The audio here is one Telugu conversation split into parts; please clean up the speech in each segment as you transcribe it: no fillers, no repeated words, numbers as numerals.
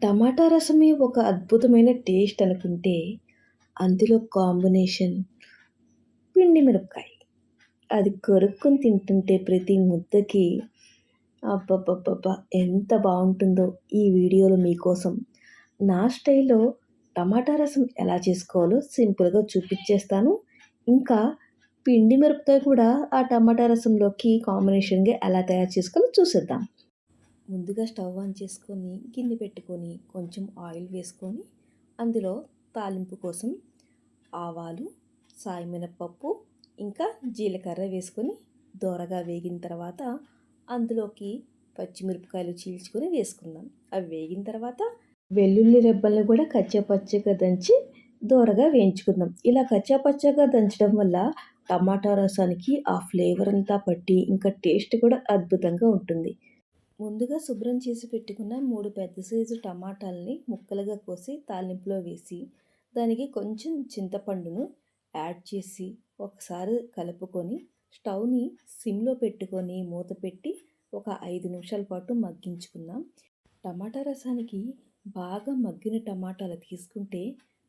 టమాటా రసమే ఒక అద్భుతమైన టేస్ట్ అనుకుంటే, అందులో కాంబినేషన్ పిండి మిరపకాయ. అది కొరుక్కొని తింటుంటే ప్రతి ముద్దకి అబ్బబ్బబ్బబ్బా! ఎంత బావుంటుందో ఈ వీడియోలో మీకోసం నా స్టైల్‌లో టమాటా రసం ఎలా చేసుకోవాలో సింపుల్‌గా చూపిచ్చేస్తాను. ఇంకా పిండి మిరపకాయ కూడా ఆ టమాటా రసంలోకి కాంబినేషన్‌గా ఎలా తయారు చేసుకోవాలో చూసేద్దాం. ముందుగా స్టవ్ ఆన్ చేసుకొని గిన్నె పెట్టుకొని కొంచెం ఆయిల్ వేసుకొని అందులో తాలింపు కోసం ఆవాలు, సాయి మినపప్పు, ఇంకా జీలకర్ర వేసుకొని దోరగా వేగిన తర్వాత అందులోకి పచ్చిమిరపకాయలు చీల్చుకొని వేసుకుందాం. అవి వేగిన తర్వాత వెల్లుల్లి రెబ్బలను కూడా కచ్చాపచ్చాగా దంచి దోరగా వేయించుకుందాం. ఇలా కచ్చాపచ్చాగా దంచడం వల్ల టమాటా రసానికి ఆ ఫ్లేవర్ అంతా పట్టి ఇంకా టేస్ట్ కూడా అద్భుతంగా ఉంటుంది. ముందుగా శుభ్రం చేసి పెట్టుకున్న 3 పెద్ద సైజు టమాటాలని ముక్కలుగా కోసి తాలింపులో వేసి దానికి కొంచెం చింతపండును యాడ్ చేసి ఒకసారి కలుపుకొని స్టవ్ని సిమ్లో పెట్టుకొని మూత పెట్టి ఒక 5 నిమిషాల పాటు మగ్గించుకుందాం. టమాటా రసానికి బాగా మగ్గిన టమాటాలు తీసుకుంటే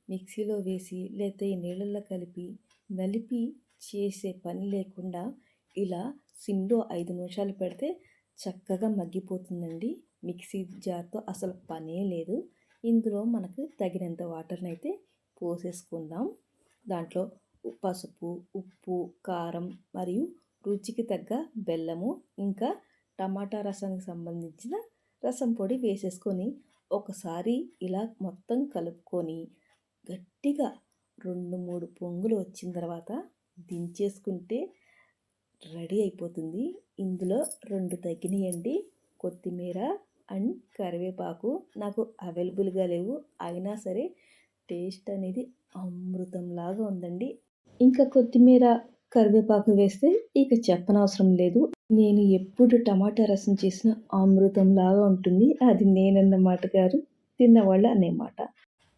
మిక్సీలో వేసి లేకపోతే నీళ్ళల్లో కలిపి నలిపి చేసే పని లేకుండా ఇలా సిమ్లో 5 నిమిషాలు పెడితే చక్కగా మగ్గిపోతుందండి. మిక్సీ జార్తో అసలు పనే లేదు. ఇందులో మనకు తగినంత వాటర్ని అయితే పోసేసుకుందాం. దాంట్లో పసుపు, ఉప్పు, కారం మరియు రుచికి తగ్గ బెల్లము, ఇంకా టమాటా రసానికి సంబంధించిన రసం పొడి వేసేసుకొని ఒకసారి ఇలా మొత్తం కలుపుకొని గట్టిగా 2-3 పొంగులు వచ్చిన తర్వాత దించేసుకుంటే రెడీ అయిపోతుంది. ఇందులో 2 తగ్గినాయండి కొత్తిమీర అండ్ కరివేపాకు నాకు అవైలబుల్గా లేవు. అయినా సరే టేస్ట్ అనేది అమృతంలాగా ఉందండి. ఇంకా కొత్తిమీర, కరివేపాకు వేస్తే ఇక చెప్పనవసరం లేదు. నేను ఎప్పుడు టమాటా రసం చేసినా అమృతంలాగా ఉంటుంది. అది నేనన్నమాట కాదు, తిన్నవాళ్ళు అనేమాట.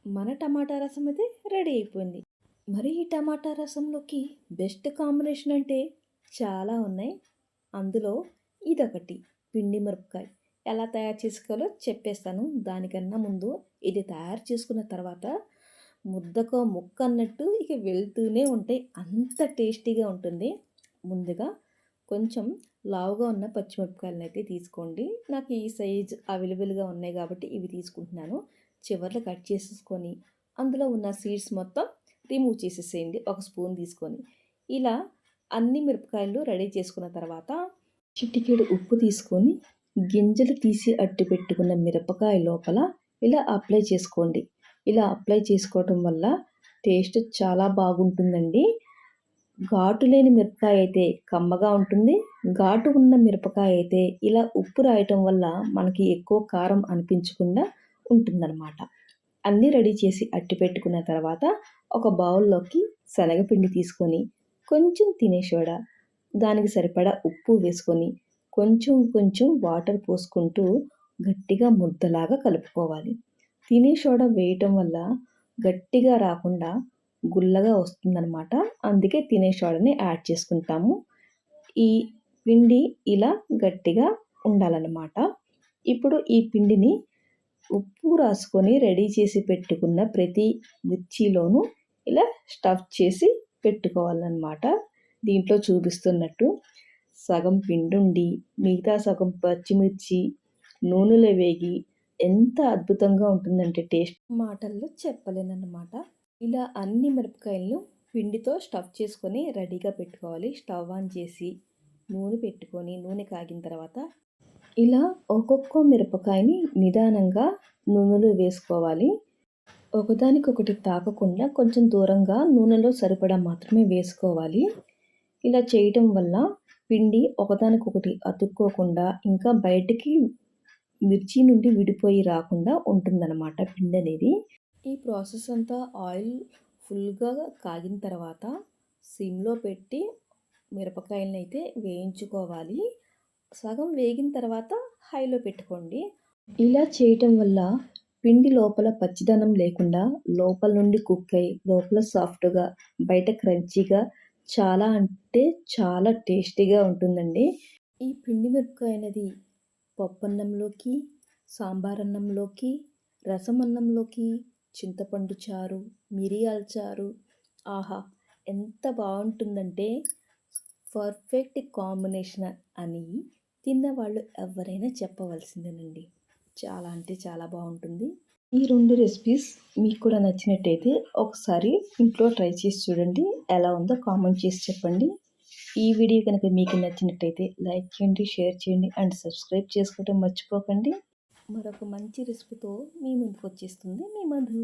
మన టమాటా రసం అయితే రెడీ అయిపోయింది. మరి ఈ టమాటా రసంలోకి బెస్ట్ కాంబినేషన్ అంటే చాలా ఉన్నాయి. అందులో ఇదొకటి పిండి మిరపకాయ. ఎలా తయారు చేసుకోవాలో చెప్పేస్తాను. దానికన్నా ముందు ఇది తయారు చేసుకున్న తర్వాత ముద్దకో ముక్క అన్నట్టు ఇక వెళ్తూనే ఉంటాయి. అంత టేస్టీగా ఉంటుంది. ముందుగా కొంచెం లావుగా ఉన్న పచ్చిమిరపకాయలను అయితే తీసుకోండి. నాకు ఈ సైజ్ అవైలబుల్గా ఉన్నాయి కాబట్టి ఇవి తీసుకుంటున్నాను. చివర్లో కట్ చేసేసుకొని అందులో ఉన్న సీడ్స్ మొత్తం రిమూవ్ చేసేసేయండి ఒక స్పూన్ తీసుకొని. ఇలా అన్ని మిరపకాయలు రెడీ చేసుకున్న తర్వాత చిటికెడు ఉప్పు తీసుకొని గింజలు తీసి అట్టి పెట్టుకున్న మిరపకాయ లోపల ఇలా అప్లై చేసుకోండి. ఇలా అప్లై చేసుకోవటం వల్ల టేస్ట్ చాలా బాగుంటుందండి. ఘాటు లేని మిరపకాయ అయితే కమ్మగా ఉంటుంది. ఘాటు ఉన్న మిరపకాయ అయితే ఇలా ఉప్పు రాయటం వల్ల మనకి ఎక్కువ కారం అనిపించకుండా ఉంటుందన్నమాట. అన్నీ రెడీ చేసి అట్టి పెట్టుకున్న తర్వాత ఒక బౌల్లోకి శనగపిండి తీసుకొని కొంచెం తినే సోడా, దానికి సరిపడా ఉప్పు వేసుకొని కొంచెం కొంచెం వాటర్ పోసుకుంటూ గట్టిగా ముద్దలాగా కలుపుకోవాలి. తినే సోడా వేయటం వల్ల గట్టిగా రాకుండా గుల్లగా వస్తుందన్నమాట. అందుకే తినే సోడాని యాడ్ చేసుకుంటాము. ఈ పిండి ఇలా గట్టిగా ఉండాలన్నమాట. ఇప్పుడు ఈ పిండిని ఉప్పు రాసుకొని రెడీ చేసి పెట్టుకున్న ప్రతి మిర్చిలోనూ ఇలా స్టఫ్ చేసి పెట్టుకోవాలన్నమాట. దీంట్లో చూపిస్తున్నట్టు సగం పిండుండి మిగతా సగం పచ్చిమిర్చి నూనెలో వేగి ఎంత అద్భుతంగా ఉంటుందంటే టేస్ట్ మాటల్లో చెప్పలేనన్నమాట. ఇలా అన్ని మిరపకాయలను పిండితో స్టఫ్ చేసుకొని రెడీగా పెట్టుకోవాలి. స్టవ్ ఆన్ చేసి నూనె పెట్టుకొని నూనె కాగిన తర్వాత ఇలా ఒక్కొక్క మిరపకాయని నిదానంగా నూనెలో వేసుకోవాలి. ఒకదానికొకటి తాకకుండా కొంచెం దూరంగా నూనెలో సరిపడా మాత్రమే వేసుకోవాలి. ఇలా చేయటం వల్ల పిండి ఒకదానికొకటి అతుక్కోకుండా ఇంకా బయటికి మిర్చి నుండి విడిపోయి రాకుండా ఉంటుందన్నమాట పిండి అనేది. ఈ ప్రాసెస్ అంతా ఆయిల్ ఫుల్గా కాగిన తర్వాత సిమ్లో పెట్టి మిరపకాయలను అయితే వేయించుకోవాలి. సగం వేగిన తర్వాత హైలో పెట్టుకోండి. ఇలా చేయటం వల్ల పిండి లోపల పచ్చిదనం లేకుండా లోపల నుండి కుక్ అయ్యి లోపల సాఫ్ట్గా బయట క్రంచీగా చాలా అంటే చాలా టేస్టీగా ఉంటుందండి. ఈ పిండి మిరపకాయ అనేది పప్పన్నంలోకి, సాంబార్ అన్నంలోకి, రసమన్నంలోకి చింతపండు చారు, మిరియాల చారు, ఆహా! ఎంత బావుంటుందంటే పర్ఫెక్ట్ కాంబినేషన్ అని తిన్నవాళ్ళు ఎవ్వరైనా చెప్పవలసిందేనండి. చాలా అంటే చాలా బావుంటుంది. ఈ 2 రెసిపీస్ మీకు కూడా నచ్చినట్టయితే ఒకసారి ఇంట్లో ట్రై చేసి చూడండి. ఎలా ఉందో కామెంట్ చేసి చెప్పండి. ఈ వీడియో కనుక మీకు నచ్చినట్టయితే లైక్ చేయండి, షేర్ చేయండి అండ్ సబ్స్క్రైబ్ చేసుకోవడం మర్చిపోకండి. మరొక మంచి రెసిపీతో మీ ముందుకొచ్చేస్తుంది మీ మధు.